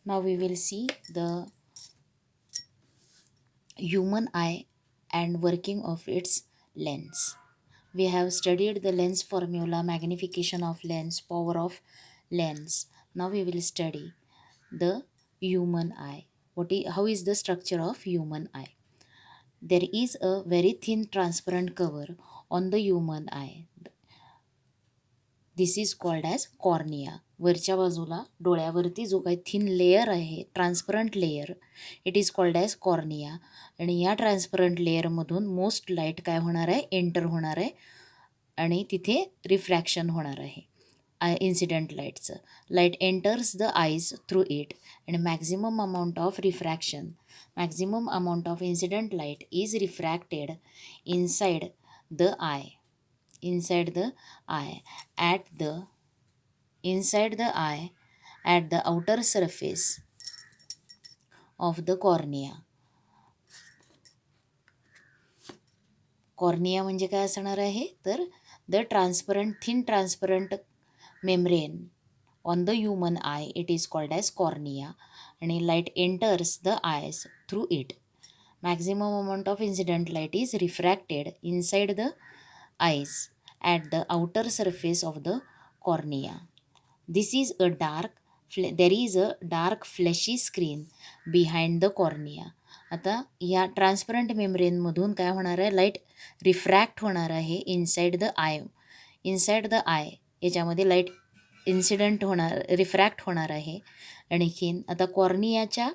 Now we will see the human eye and working of its lens. We have studied the lens formula, magnification of lens, power of lens. Now we will study the human eye. How is the structure of human eye? There is a very thin transparent cover on the human eye. This is called as cornea. वरच्या बाजूला डोळ्यावरती जो काही thin layer आहे, transparent layer, it is called as cornea. आणि या transparent लेअरमधून most light काय होणार आहे, एंटर होणार आहे आणि तिथे रिफ्रॅक्शन होणार आहे इन्सिडेंट लाईटचं. Light enters the eyes through it आणि maximum amount of refraction, maximum amount of incident light is refracted inside the eye, inside the eye at the outer surface of the cornea. Cornea म्हणजे काय असणार आहे तर the thin transparent membrane on the human I, it is called as cornea. आणि light enters the आयज through it. Maximum amount of incident light is refracted inside the eyes at the outer surface of the cornea. There is a dark fleshy screen behind the cornea. आता या transparent मेम्ब्रेनमधून काय होणार आहे, light refract होणार आहे inside the I याच्यामध्ये light refract होणार आहे. आणखीन आता कॉर्नियाच्या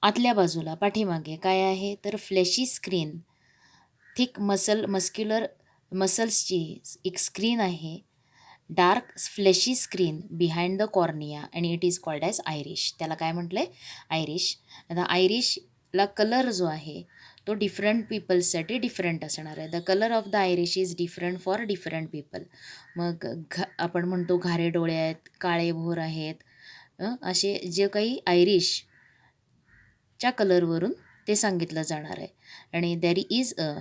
आतल्या बाजूला पाठीमागे काय आहे तर फ्लेशी स्क्रीन, थिक मसल्सची एक स्क्रीन आहे, dark fleshy screen behind the cornea आणि it is called as iris. त्याला काय म्हटलं आहे, आयरिश. आता आयरिशला कलर जो आहे तो डिफरंट पीपल्ससाठी डिफरंट असणार आहे. The colour of the Irish is different for different people. मग आपण म्हणतो घारे डोळे आहेत, काळे भोर आहेत, असे जे काही आयरिशच्या कलरवरून ते सांगितलं जाणार आहे. आणि there is a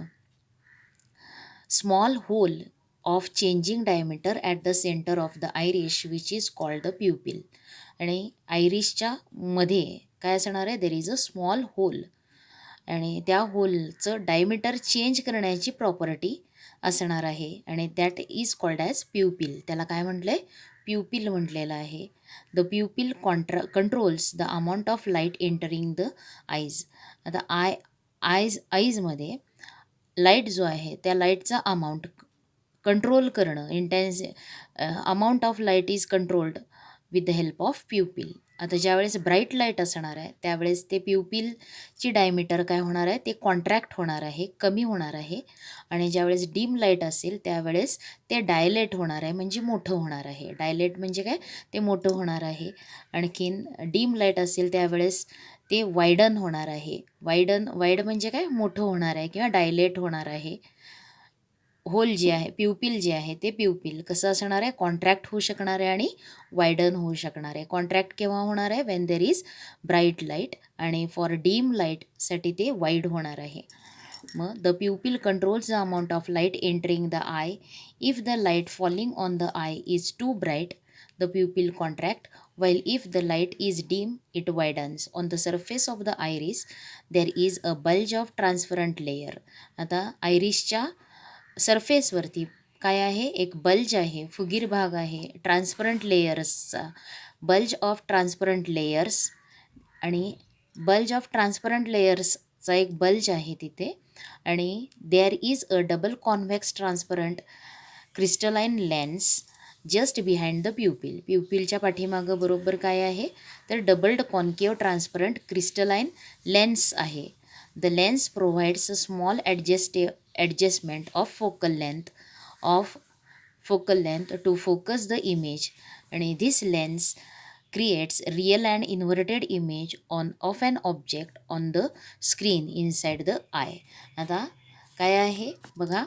small hole of changing diameter at the center of the iris which is called the pupil. आणि आयरिशच्या मध्ये काय असणार आहे, there is a small hole आणि त्या होलचं डायमीटर चेंज करण्याची प्रॉपर्टी असणार आहे आणि that is called as pupil. त्याला काय म्हटलं आहे, प्युपिल म्हटलेलं आहे. The pupil controls the amount of light entering the eyes. आता आईजमध्ये लाईट जो आहे त्या लाईटचा अमाऊंट कंट्रोल करणं, amount of light is controlled with the help of pupil. आता ज्यावेळेस ब्राईट लाईट असणार आहे त्यावेळेस ते प्युपिलची डायमीटर काय होणार आहे, ते कॉन्ट्रॅक्ट होणार आहे, कमी होणार आहे. आणि ज्यावेळेस डीम लाईट असेल त्यावेळेस ते डायलेट होणार आहे, म्हणजे मोठं होणार आहे. डायलेट म्हणजे काय, ते मोठं होणार आहे. आणखीन डीम लाईट असेल त्यावेळेस ते वाईडन होणार आहे. वाईड म्हणजे काय, मोठं होणार आहे किंवा डायलेट होणार आहे. होल जे आहे, प्युपिल जे आहे ते प्युपिल कसं असणार आहे, कॉन्ट्रॅक्ट होऊ शकणार आहे आणि वाईडन होऊ शकणार आहे. कॉन्ट्रॅक्ट केव्हा होणार आहे, when there is bright light. आणि फॉर डीम लाईटसाठी ते वाईड होणार आहे. मग the pupil controls the amount of light entering the eye. If the light falling on the eye is too bright the pupil contract, while if the light is dim it widens. On the surface of the iris there is a bulge of transparent layer. आता आयरिसच्या सरफेसवरती काय आहे, एक bulge आहे, फुगीर भाग आहे, transparent लेयर्सचा, bulge of transparent layers. आणि बल्ज ऑफ ट्रान्सपरंट लेयर्सचा एक बल्ज आहे तिथे. आणि there is a double convex transparent crystalline lens just behind the pupil. प्युपिलच्या पाठीमागं बरोबर काय आहे तर doubled concave transparent crystalline lens आहे. The lens provides a small adjustment of focal length to focus the image. आणि this lens creates real and inverted image of an object on the screen inside the I. आता काय आहे बघा,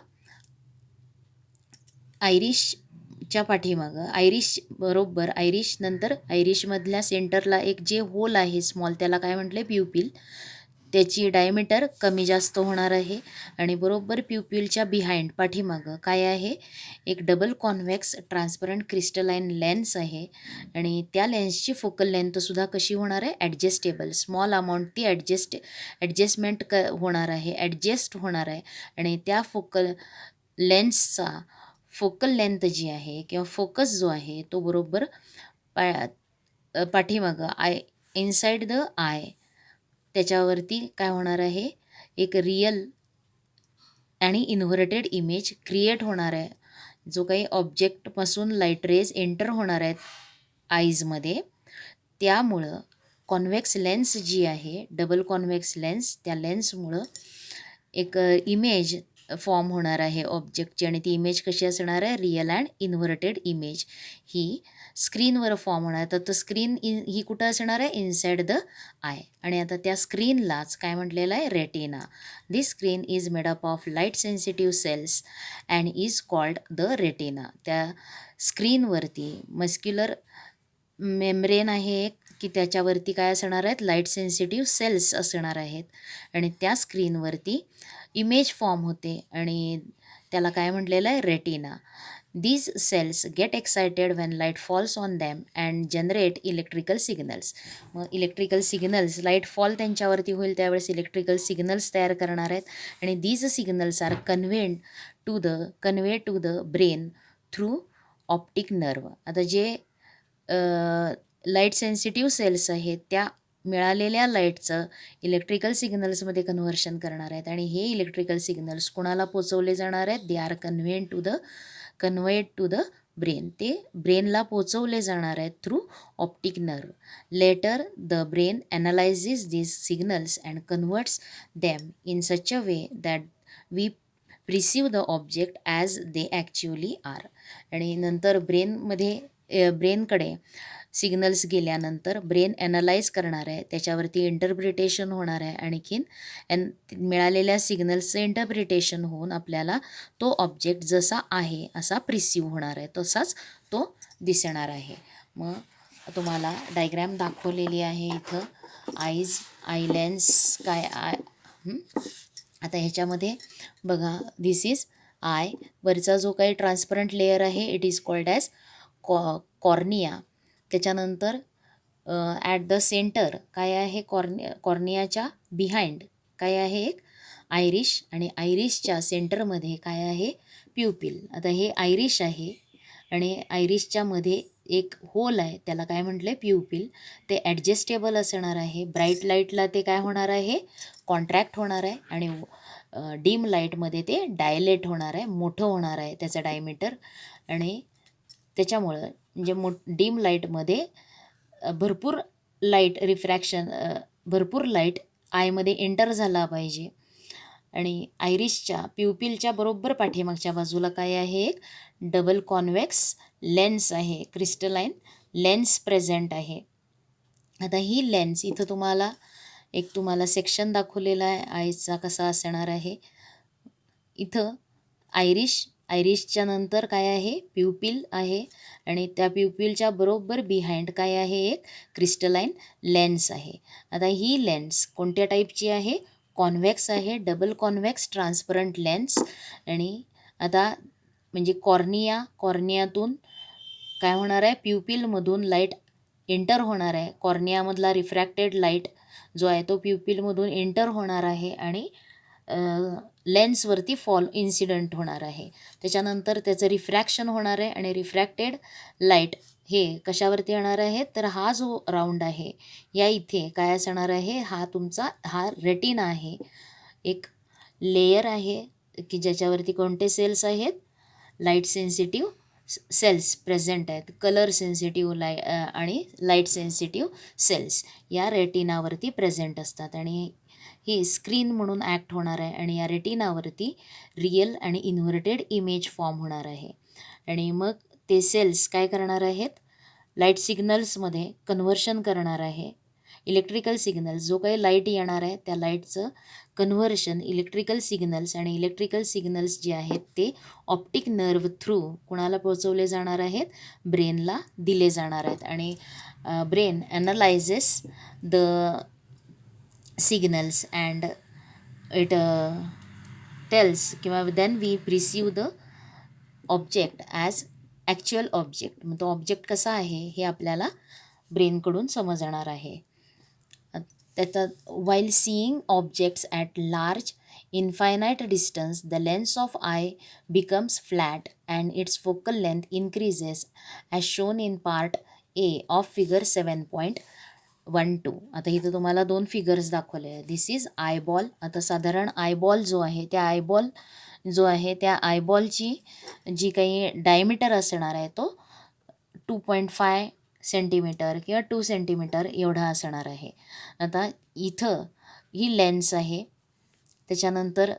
आयरिशच्या पाठीमागं Irish नंतर आयरिशमधल्या सेंटरला एक जे होल आहे स्मॉल, त्याला काय म्हटलं, प्युपिल. त्याची डायमीटर कमी जास्त होणार आहे आणि बरोबर प्युपिलच्या बिहाइंड पाठीमागं काय आहे, एक double convex transparent crystalline lens आहे आणि त्या लेन्सची फोकल लेंथसुद्धा कशी होणार आहे, ॲडजस्टेबल, स्मॉल अमाऊंट ती ॲडजस्टमेंट होणार आहे, ॲडजस्ट होणार आहे आणि त्या फोकल लेन्सचा फोकल लेंथ जी आहे किंवा फोकस जो आहे तो बरोबर पाठीमागं इनसाइड द आय त्याच्यावरती काय होणार आहे, एक रियल आणि इन्व्हर्टेड इमेज क्रिएट होणार आहे. जो काही ऑब्जेक्टपासून लाईट रेज एंटर होणार आहेत आईजमध्ये, त्यामुळं कॉन्व्हेक्स लेन्स जी आहे, डबल कॉन्व्हेक्स लेन्स, त्या लेन्समुळं एक इमेज फॉर्म होणार आहे ऑब्जेक्टची आणि ती इमेज कशी असणार आहे, रिअल अँड इन्व्हर्टेड इमेज ही स्क्रीनवर फॉर्म होणार आहे. तर स्क्रीन ही कुठं असणार आहे, इनसाइड द आय आणि आता त्या स्क्रीनलाच काय म्हटलेलं आहे, retina. This screen is made up of light sensitive cells and is called the retina. त्या स्क्रीनवरती मस्क्युलर मेम्ब्रेन आहे एक, की त्याच्यावरती काय असणार आहेत, लाईट सेन्सिटिव्ह सेल्स असणार आहेत आणि त्या स्क्रीनवरती इमेज फॉर्म होते आणि त्याला काय म्हटलेलं आहे, retina. These cells get excited when light falls on them and generate electrical signals. मग इलेक्ट्रिकल सिग्नल्स, लाईट फॉल त्यांच्यावरती होईल त्यावेळेस इलेक्ट्रिकल सिग्नल्स तयार करणार आहेत आणि these signals are convey to the brain through optic nerve. आता जे लाईट सेन्सिटिव्ह सेल्स आहेत त्या मिळालेल्या लाईटचं इलेक्ट्रिकल सिग्नल्समध्ये कन्व्हर्शन करणार आहेत आणि हे इलेक्ट्रिकल सिग्नल्स कोणाला पोचवले जाणार आहेत, they are conveyed to the brain. ते ब्रेनला पोचवले जाणार आहेत through optic nerve. Later the brain analysis these signals and converts them in such a way that we perceive the object as they actually are. आणि नंतर ब्रेनकडे signals गेल्यानंतर brain analyse करणार आहे, त्याच्यावरती इंटरप्रिटेशन होणार आहे, आणखीन मिळालेल्या सिग्नल्सचं इंटरप्रिटेशन होऊन आपल्याला तो ऑब्जेक्ट जसा आहे असा प्रिसिव्ह होणार आहे, तसाच तो दिसणार आहे. मग तुम्हाला डायग्रॅम दाखवलेली आहे इथं, आय लेन्स काय आता ह्याच्यामध्ये बघा, दिस इज आय. वरचा जो काही ट्रान्सपरंट लेअर आहे it is called as cornea. त्याच्यानंतर ॲट द सेंटर काय आहे, कॉर्नियाच्या बिहाइंड काय आहे, एक आयरिश आणि आयरिशच्या सेंटरमध्ये काय आहे, प्युपिल. आता हे आयरिश आहे आणि आयरिशच्या मध्ये एक होल आहे, त्याला काय म्हटलं आहे, प्युपिल. ते ॲडजस्टेबल असणार आहे. ब्राईट लाईटला ते काय होणार आहे, कॉन्ट्रॅक्ट होणार आहे आणि डीम लाईटमध्ये ते डायलेट होणार आहे, मोठं होणार आहे त्याचं डायमीटर. आणि त्याच्यामुळं म्हणजे डीम लाईटमध्ये भरपूर लाईट आयमध्ये एंटर झाला पाहिजे. आणि आयरिशच्या प्युपिलच्या बरोबर पाठीमागच्या बाजूला काय आहे, एक डबल कॉन्व्हेक्स लेन्स आहे, क्रिस्टलाइन लेन्स प्रेझेंट आहे. आता ही लेन्स इथं तुम्हाला सेक्शन दाखवलेला आहे आयचा कसा असणार आहे. इथं आयरिशच्या नंतर काय आहे, प्युपिल आहे आणि त्या प्युपिलच्या बरोबर बिहाइंड काय आहे, एक क्रिस्टलाइन लेन्स आहे. आता ही लेन्स कोणत्या टाईपची आहे, कॉन्व्हेक्स आहे, डबल कॉन्व्हेक्स ट्रान्सपरंट लेन्स. आणि आता म्हणजे कॉर्नियातून काय होणार आहे, प्युपिलमधून लाईट एंटर होणार आहे. कॉर्नियामधला रिफ्रॅक्टेड लाईट जो आहे तो प्युपिलमधून एंटर होणार आहे आणि लेन्सवरती इन्सिडंट होणार आहे. त्याच्यानंतर त्याचं रिफ्रॅक्शन होणार आहे आणि रिफ्रॅक्टेड लाईट हे कशावरती येणार आहे, तर हा जो राऊंड आहे या इथे काय असणार आहे, हा रेटिना आहे, एक लेयर आहे की ज्याच्यावरती कोणते सेल्स आहेत, लाईट सेन्सिटिव्ह सेल्स प्रेझेंट आहेत. कलर सेन्सिटिव्ह आणि लाईट सेन्सिटिव्ह सेल्स या रेटिनावरती प्रेझेंट असतात आणि ही स्क्रीन म्हणून ॲक्ट होणार आहे आणि या रेटिनावरती रिअल आणि इन्व्हर्टेड इमेज फॉर्म होणार आहे. आणि मग ते सेल्स काय करणार आहेत, लाईट सिग्नल्समध्ये कन्व्हर्शन करणार आहे. इलेक्ट्रिकल सिग्नल्स जो काही लाईट येणार आहे त्या लाईटचं कन्व्हर्शन इलेक्ट्रिकल सिग्नल्स जे आहेत ते ऑप्टिक नर्व थ्रू कुणाला पोचवले जाणार आहेत, ब्रेनला दिले जाणार आहेत. आणि brain analyses the signals and it tells किंवा then we perceive the object as actual object. मग तो ऑब्जेक्ट कसा आहे हे आपल्याला ब्रेनकडून समजणार आहे. त्याच्यात while seeing objects at large infinite distance, the lens of eye becomes flat and its focal length increases as shown in part A of figure 7.12. आता इथं तुम्हाला दोन फिगर्स दाखवले आहे. दिस इज आयबॉल. आता साधारण आयबॉल जो आहे त्या आयबॉल जो आहे त्या आयबॉलची जी काही डायमीटर असणार आहे तो 2.5 सेंटीमीटर किंवा 2 सेंटीमीटर एवढा असणार आहे. आता इथं ही लेन्स आहे. त्याच्यानंतर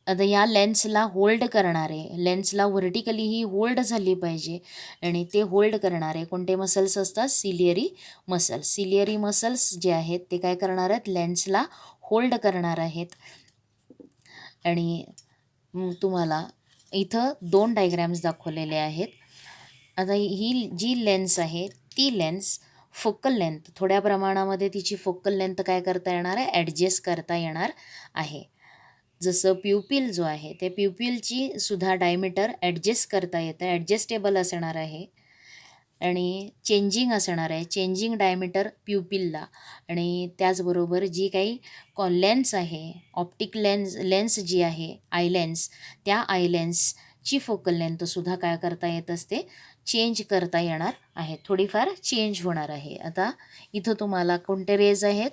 आता या लेन्सला होल्ड करणारे, लेन्सला व्हर्टिकली ही होल्ड झाली पाहिजे आणि ते होल्ड करणारे कोणते मसल्स असतात? Ciliary muscles. सिलियरी मसल्स जे आहेत ते काय करणार आहेत? लेन्सला होल्ड करणार आहेत. आणि तुम्हाला इथं दोन डायग्रॅम्स दाखवलेले आहेत. आता ही जी लेन्स आहे ती लेन्स फोकल लेंथ थोड्या प्रमाणामध्ये तिची फोकल लेंथ काय करता येणार आहे? ॲडजस्ट करता येणार आहे. जसं प्युपिल जो आहे ते प्युपिलची सुद्धा डायमीटर ॲडजस्ट करता येतं, ॲडजस्टेबल असणार आहे आणि चेंजिंग असणार आहे, चेंजिंग डायमीटर प्युपिलला. आणि त्याचबरोबर जी काही लेन्स आहे, ऑप्टिक लेन्स जी आहे आय लेन्स, त्या आय लेन्सची फोकल लेंथसुद्धा काय करता येत असते? चेंज करता येणार आहे, थोडीफार चेंज होणार आहे. आता इथं तुम्हाला कोणते रेज आहेत?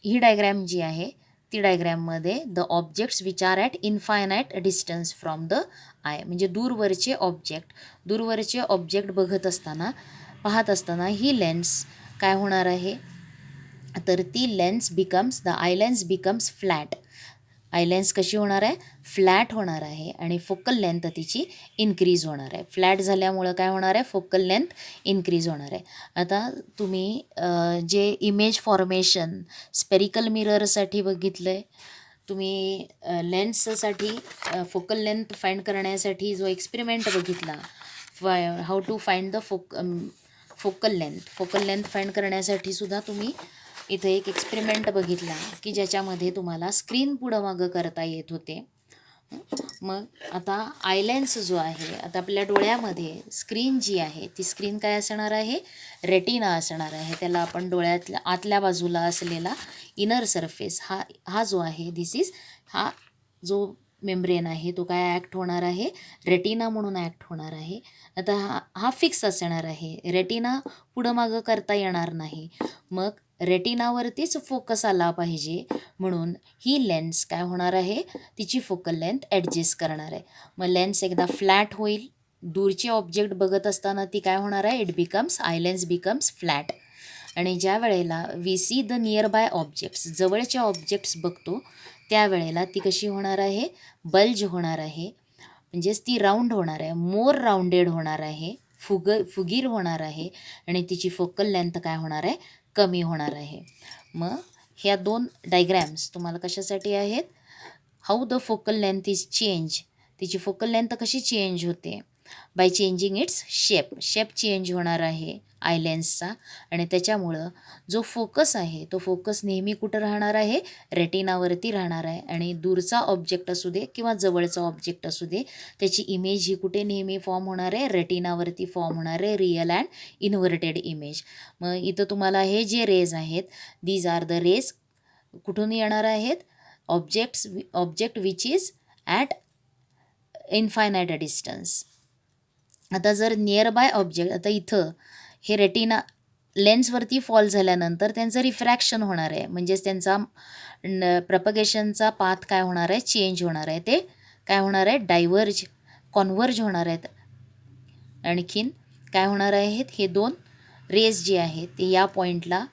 ही डायग्रॅम जी आहे ती डायग्रॅममध्ये the objects which are at infinite distance from the eye, म्हणजे दूरवरचे ऑब्जेक्ट पाहत असताना ही लेन्स काय होणार आहे? तर ती lens becomes, the I lens becomes flat. I lens कशी होणार आहे? फ्लॅट होणार आहे आणि फोकल लेंथ तिची इन्क्रीज होणार आहे. फ्लॅट झाल्यामुळं काय होणार आहे? फोकल लेंथ इन्क्रीज होणार आहे. आता तुम्ही जे इमेज फॉर्मेशन स्पेरिकल मिररसाठी बघितलं आहे, तुम्ही लेन्ससाठी फोकल लेंथ फाइंड करण्यासाठी जो एक्सपेरिमेंट बघितला, how to find the focal length find करण्यासाठी सुद्धा तुम्ही इथं एक एक्सपेरिमेंट बघितला की ज्याच्यामध्ये तुम्हाला स्क्रीन पुढं मागं करता येत होते. मग आता आयलेन्स जो आहे, आता आपल्या डोळ्यामध्ये स्क्रीन जी आहे ती स्क्रीन काय असणार आहे? रेटिना असणार आहे. त्याला आपण डोळ्यातल्या आतल्या बाजूला असलेला इनर सरफेस हा जो आहे हा जो मेम्ब्रेन आहे तो काय ॲक्ट होणार आहे? रेटिना म्हणून ॲक्ट होणार आहे. आता हा फिक्स असणार आहे. रेटिना पुढं मागं करता येणार नाही. मग रेटिनावरतीच फोकस आला पाहिजे म्हणून ही लेन्स काय होणार आहे? तिची फोकल लेंथ ॲडजस्ट करणार आहे. मग लेन्स एकदा फ्लॅट होईल, दूरचे ऑब्जेक्ट बघत असताना ती काय होणार आहे? Eye lens becomes flat. आणि ज्या वेळेला we see the nearby objects, जवळचे ऑब्जेक्ट्स बघतो त्यावेळेला ती कशी होणार आहे? बल्ज होणार आहे, म्हणजेच ती राऊंड होणार आहे, मोर राऊंडेड होणार आहे, फुगीर होणार आहे आणि तिची फोकल लेंथ काय होणार आहे? कमी होणार आहे. मग ह्या दोन डायग्रॅम्स तुम्हाला कशासाठी आहेत? How the focal length is change, तिची फोकल लेंथ कशी चेंज होते? By changing its shape change होणार आहे आय लेन्सचा आणि त्याच्यामुळं जो फोकस आहे तो फोकस नेहमी कुठं राहणार आहे? रेटिनावरती राहणार आहे. आणि दूरचा ऑब्जेक्ट असू दे किंवा जवळचा ऑब्जेक्ट असू दे त्याची इमेज ही कुठे नेहमी फॉर्म होणार आहे? रेटिनावरती फॉर्म होणार आहे, रिअल अँड इन्व्हर्टेड इमेज. मग इथं तुम्हाला हे जे रेज आहेत, दीज आर द रेज कुठून येणार आहेत? Object which is at infinite distance. आता जर नियर बाय ऑब्जेक्ट, आता इथं हे रेटिना लेन्सवरती फॉल झाल्यानंतर त्यांचं रिफ्रॅक्शन होणार आहे, म्हणजेच त्यांचा प्रपगेशनचा पाथ काय होणार आहे? चेंज होणार आहे. ते काय होणार आहे? कॉन्व्हर्ज होणार आहेत. आणखीन काय होणार आहेत? हे दोन रेज जे आहेत ते या पॉईंटला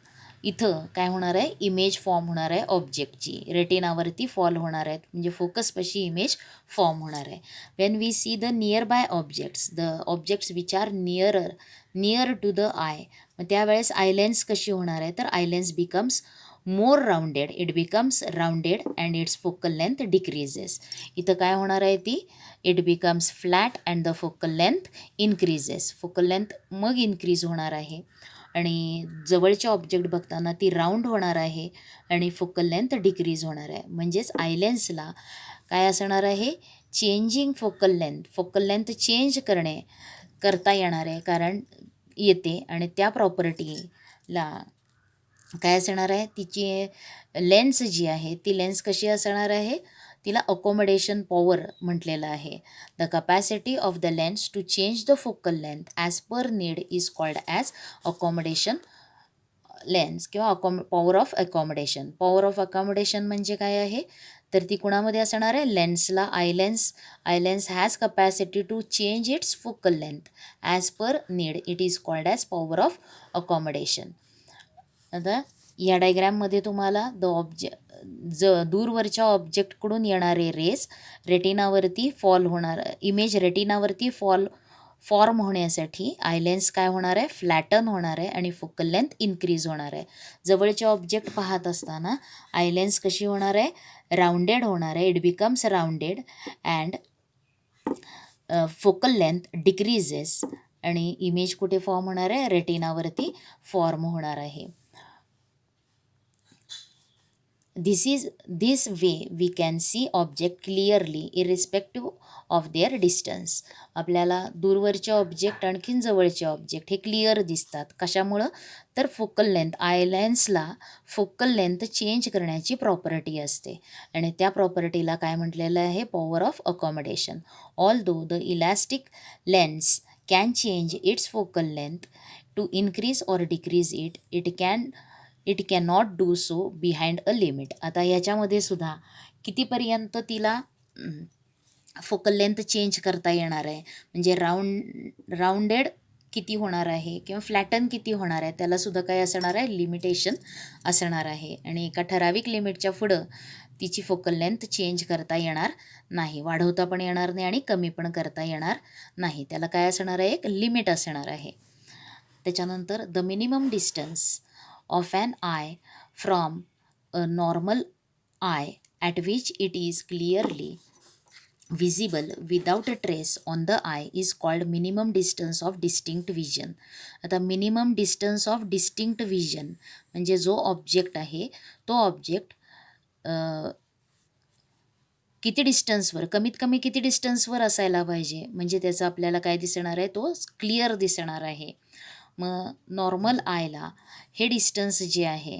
इथं काय होणार आहे? इमेज फॉर्म होणार आहे ऑब्जेक्टची, रेटिनावरती फॉल होणार आहेत, म्हणजे फोकसपाशी इमेज फॉर्म होणार आहे. When we see the nearby objects which are near to the eye, मग त्यावेळेस आय लेन्स कशी होणार आहे? तर eye lens becomes more rounded, it becomes rounded and its focal length decreases. इथं काय होणार आहे? ती it becomes flat and the focal length increases. Focal length मग इन्क्रीज होणार आहे. आणि जवळचे ऑब्जेक्ट बघताना ती राऊंड होणार आहे आणि फोकल लेंथ डिक्रीज होणार आहे. म्हणजेच आय लेन्सला काय असणार आहे, चेंजिंग फोकल लेंथ चेंज करता येणार आहे, कारण येते. आणि त्या प्रॉपर्टीला काय असणार आहे, तिची लेन्स जी आहे ती लेन्स कशी असणार आहे, तिला अकोमोडेशन पॉवर म्हटलेलं आहे. The capacity of the lens to change the focal length as per need is called as accommodation lens किंवा power of accommodation. Power of accommodation म्हणजे काय आहे, तर ती कुणामध्ये असणार आहे, लेन्सला. Eye lens has capacity to change its focal length as per need, it is called as power of accommodation. आता या डायग्रॅममध्ये तुम्हाला दूरवरच्या ऑब्जेक्टकडून येणारे रेस रेटिनावरती इमेज रेटिनावरती फॉर्म होण्यासाठी आय लेन्स काय होणार आहे, फ्लॅटन होणार आहे आणि फोकल लेंथ इन्क्रीज होणार आहे. जवळचे ऑब्जेक्ट पाहत असताना आय लेन्स कशी होणार आहे, राऊंडेड होणार आहे. It becomes rounded and focal length decreases आणि इमेज कुठे फॉर्म होणार आहे, रेटिनावरती फॉर्म होणार आहे. This way we can see object clearly irrespective of their distance. आपल्याला दूरवरचे ऑब्जेक्ट आणखीन जवळचे ऑब्जेक्ट हे क्लिअर दिसतात. कशामुळं, तर फोकल लेंथ, आय लेन्सला फोकल लेंथ चेंज करण्याची प्रॉपर्टी असते आणि त्या प्रॉपर्टीला काय म्हटलेलं आहे, power of accommodation. Although the elastic lens can change its focal length to increase or decrease it can not do so behind a limit. आता याच्यामध्ये सुद्धा कितीपर्यंत तिला फोकल लेंथ चेंज करता येणार आहे, म्हणजे राऊंडेड किती होणार आहे किंवा फ्लॅटन किती होणार आहे, त्यालासुद्धा काय असणार आहे, लिमिटेशन असणार आहे. आणि एका ठराविक लिमिटच्या पुढं तिची फोकल लेंथ चेंज करता येणार नाही, वाढवता पण येणार नाही आणि कमी पण करता येणार नाही. त्याला काय असणार आहे, एक लिमिट असणार आहे. त्याच्यानंतर the minimum distance of an eye from a normal eye at which it is clearly visible without a trace on the eye is called minimum distance of distinct vision. आता minimum distance of distinct vision म्हणजे जो object आहे तो object किती डिस्टन्सवर, कमीत कमी किती डिस्टन्सवर असायला पाहिजे, म्हणजे त्याचं आपल्याला काय दिसणार आहे, तो क्लिअर दिसणार आहे. मग नॉर्मल आयला हे डिस्टन्स जे आहे,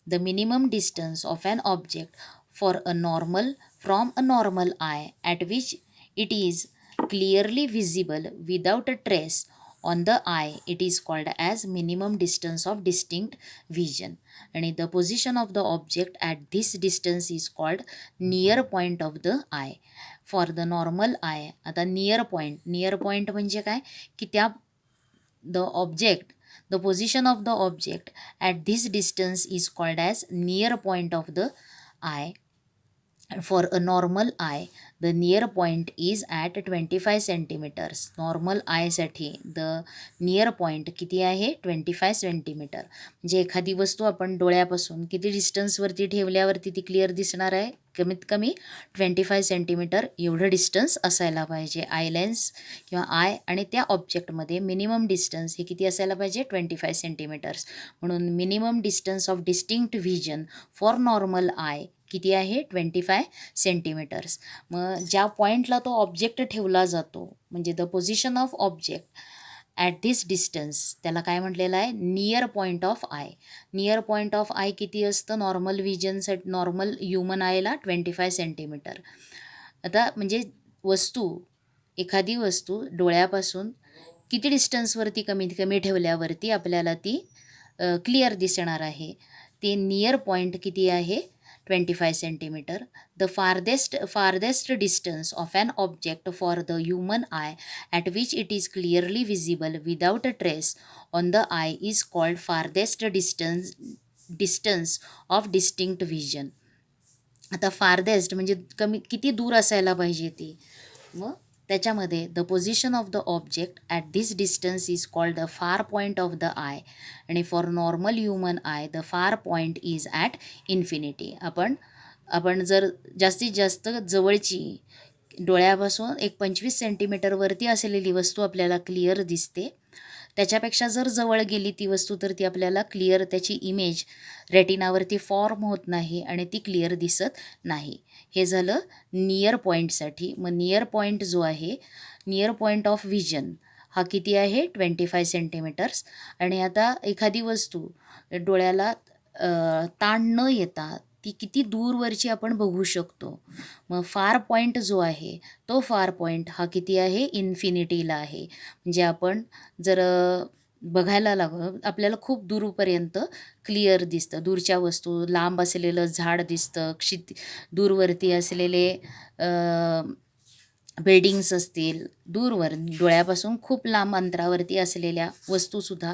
the minimum distance of an object from a normal eye at which it is clearly visible without a trace on the eye, it is called as minimum distance of distinct vision. And the position of the object at this distance is called near point of the eye for the normal eye. आता near point म्हणजे काय, की त्या the position of the object at this distance is called as near point of the eye. For a normal eye, the near point is at 25 centimeters. Normal आयसाठी the near point किती आहे, 25 centimetre. म्हणजे एखादी वस्तू आपण डोळ्यापासून किती डिस्टन्सवरती ठेवल्यावरती ती clear दिसणार आहे, कमीत कमी 25 सेंटीमीटर एवढं डिस्टन्स असायला पाहिजे. आय लेन्स किंवा आय आणि त्या ऑब्जेक्टमध्ये मिनिमम डिस्टन्स हे किती असायला पाहिजे, 25 सेंटीमीटर्स. म्हणून minimum distance of distinct vision for normal I किती आहे, 25 सेंटीमीटर्स. मग ज्या पॉईंटला तो ऑब्जेक्ट ठेवला जातो, म्हणजे the position of object at this distance, त्याला काय म्हटलेलं आहे, near point of I. Near point of I किती असतं, नॉर्मल व्हिजनसाठी, नॉर्मल ह्युमन आयला 25 सेंटीमीटर. आता म्हणजे एखादी वस्तू डोळ्यापासून किती डिस्टन्सवरती कमीत कमी ठेवल्यावरती आपल्याला ती क्लिअर दिसणार आहे, ते नियर पॉईंट किती आहे, 25 centimetre. The farthest distance of an object for the human eye at which it is clearly visible without a trace on the eye is called farthest distance of distinct vision. आता farthest म्हणजे किती दूर असायला पाहिजे ती, मग त्याच्यामध्ये the position of the object at this distance is called the far point of the eye. आणि for normal human eye the far point is at infinity. आपण जर जास्तीत जास्त जवळची डोळ्यापासून एक 25 सेंटीमीटरवरती असलेली वस्तू आपल्याला क्लिअर दिसते, त्याच्यापेक्षा जर जवळ गेली ती वस्तू तर ती आपल्याला क्लिअर त्याची इमेज रेटिनावरती फॉर्म होत नाही आणि ती क्लिअर दिसत नाही. हे झालं नियर पॉईंटसाठी. मग नियर पॉईंट जो आहे, नियर पॉईंट ऑफ व्हिजन हा किती आहे 25 सेंटीमीटर्स. आणि आता एखादी वस्तू डोळ्याला ताण न येता ती किती दूरवरची आपण बघू शकतो. मग फार पॉईंट जो आहे तो फार पॉईंट हा किती आहे इन्फिनिटीला आहे. म्हणजे आपण जर बघायला लागलो आपल्याला खूप दूरपर्यंत क्लिअर दिसतं. दूरच्या वस्तू, लांब असलेलं झाड दिसतं, दूरवरती असलेले बिल्डिंग्स असतील, दूरवर डोळ्यापासून खूप लांब अंतरावरती असलेल्या वस्तूसुद्धा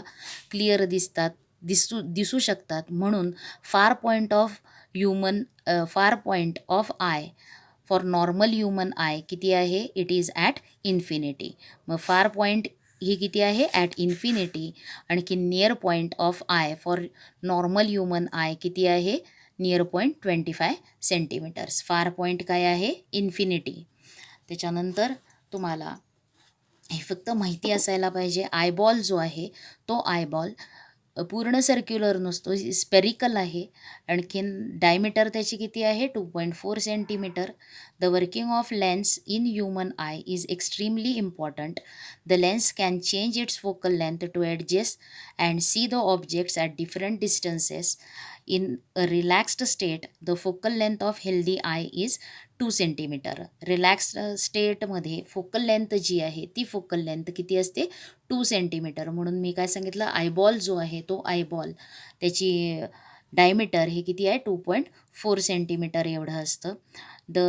क्लिअर दिसू शकतात. म्हणून फार पॉईंट ऑफ फार point of I for normal human eye किती आहे, इट इज ॲट इन्फिनिटी. मग फार पॉईंट ही किती आहे ॲट इन्फिनिटी. आणखी near point of I for normal human eye किती आहे, नियर पॉईंट 25 सेंटीमीटर्स. फार पॉईंट काय आहे इन्फिनिटी. त्याच्यानंतर तुम्हाला हे फक्त माहिती असायला पाहिजे, आयबॉल जो आहे तो आयबॉल पूर्ण सर्क्युलर नसतो, स्पेरिकल आहे. आणखीन डायमीटर त्याची किती आहे 2.4 centimetre. The working of lens in human eye is extremely important. The lens can change its focal length to adjust and see the objects at different distances. In a relaxed state, the focal length of healthy eye is 2 centimetre. Relaxed स्टेटमध्ये focal length जी आहे ती focal length किती असते 2 centimetre. म्हणून मी काय सांगितलं, eyeball जो आहे तो आयबॉल त्याची डायमीटर हे किती आहे 2.4 सेंटीमीटर एवढं असतं. The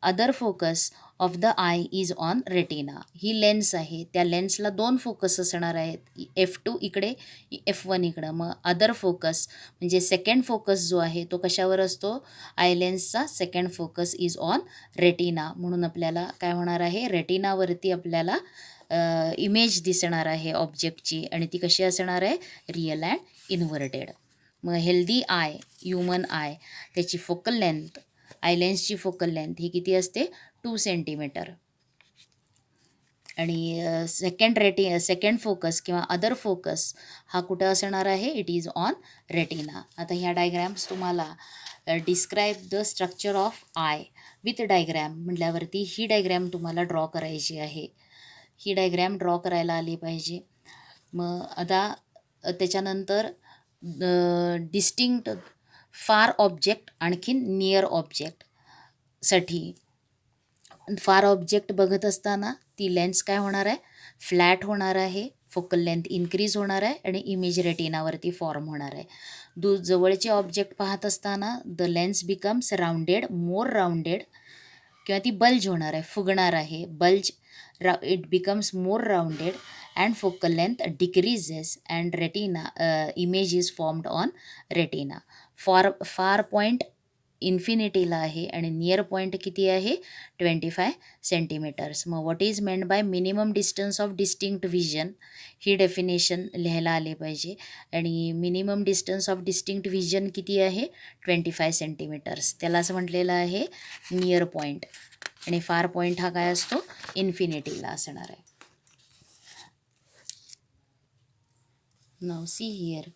other focus of the eye is on retina. He lens आहे, त्या लेन्सला 2 फोकस असणार आहेत, F2 इकडे F1 इकडं. मग अदर फोकस म्हणजे सेकंड फोकस जो आहे तो कशावर असतो, आय लेन्सचा second focus is on retina. म्हणून आपल्याला काय होणार आहे, रेटिनावरती आपल्याला इमेज दिसणार आहे ऑब्जेक्टची आणि ती कशी असणार आहे, रिअल अँड इन्व्हर्टेड. मग हेल्दी आय, ह्युमन आय, त्याची फोकल लेंथ, आय लेन्सची फोकल लेंथ ही किती असते 2 सेंटीमीटर. आणि सेकंड फोकस किंवा अदर फोकस हा कुठं असणार आहे, इट इज ऑन रेटिना. आता ह्या डायग्रॅम्स तुम्हाला describe the structure of I with diagram म्हटल्यावरती ही डायग्रॅम तुम्हाला ड्रॉ करायची आहे. ही डायग्रॅम ड्रॉ करायला आली पाहिजे. मग आता त्याच्यानंतर डिस्टिंक्ट फार ऑब्जेक्ट आणखीन नियर ऑब्जेक्टसाठी. फार ऑब्जेक्ट बघत असताना ती लेन्स काय होणार आहे, फ्लॅट होणार आहे, फोकल लेंथ इन्क्रीज होणार आहे आणि इमेज रेटिनावरती फॉर्म होणार आहे. जवळचे ऑब्जेक्ट पाहत असताना the lens becomes rounded, more rounded, किंवा ती बल्ज होणार आहे, फुगणार आहे, bulge, it becomes more rounded and focal length decreases and retina image is formed on retina. फार पॉईंट इन्फिनिटीला आहे आणि नियर पॉईंट किती आहे 25 सेंटीमीटर्स. मग what is meant by minimum distance of distinct vision, he definition लिहायला आले पाहिजे. आणि minimum distance of distinct vision किती आहे 25 सेंटीमीटर्स. त्याला असं म्हटलेलं आहे नियर पॉईंट. आणि फार पॉईंट हा काय असतो इन्फिनिटीला असणार आहे. Now see here,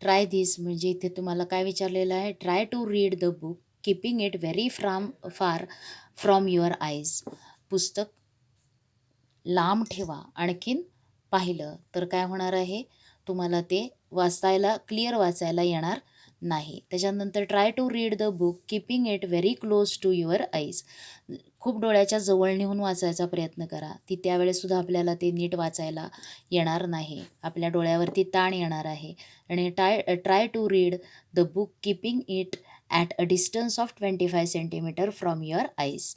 try this, म्हणजे इथे तुम्हाला काय विचारलेलं आहे, try to read the book keeping it very far from your eyes. पुस्तक लांब ठेवा, आणखीन पाहिलं तर काय होणार आहे, तुम्हाला ते क्लिअर वाचायला येणार नाही. त्याच्यानंतर try to read the book keeping it very close to your eyes. खूप डोळ्याच्या जवळ नेऊन वाचायचा प्रयत्न करा, ती त्यावेळेससुद्धा आपल्याला ते नीट वाचायला येणार नाही, आपल्या डोळ्यावरती ताण येणार आहे. आणि try to read the book keeping it at a distance of 25 centimetre from your eyes.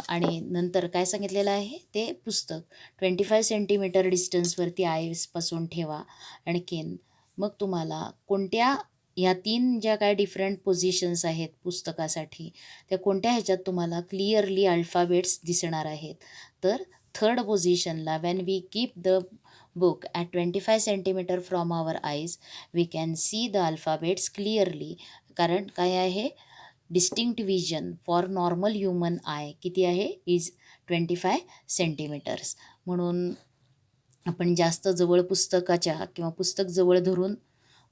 आणि नंतर काय सांगितलेलं आहे, ते पुस्तक 25 सेंटीमीटर डिस्टन्सवरती आईजपासून ठेवा. आणखीन मग तुम्हाला कोणत्या ह्या 3 ज्या काय डिफरंट पोझिशन्स आहेत पुस्तकासाठी, त्या कोणत्या ह्याच्यात तुम्हाला क्लिअरली अल्फाबेट्स दिसणार आहेत. तर थर्ड पोझिशनला when we keep the book at 25 centimetre from our eyes we can see the alphabets clearly. कारण काय आहे, distinct vision for normal human eye किती आहे, इज 25 सेंटीमीटर्स. म्हणून आपण जास्त जवळ पुस्तकाच्या किंवा पुस्तक जवळ धरून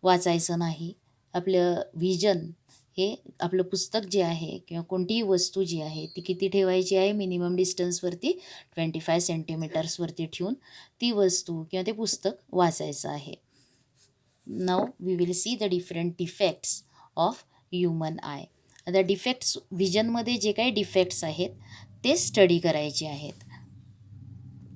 वाचायचं नाही. आपलं व्हिजन हे आपलं पुस्तक जे आहे किंवा कोणतीही वस्तू जी आहे ती किती ठेवायची आहे, मिनिमम डिस्टन्सवरती 25 सेंटीमीटर्सवरती ठेवून ती वस्तू किंवा ते पुस्तक वाचायचं आहे. Now we will see the different defects of human eye. आता डिफेक्ट्स व्हिजनमध्ये जे काही डिफेक्ट्स आहेत ते स्टडी करायचे आहेत.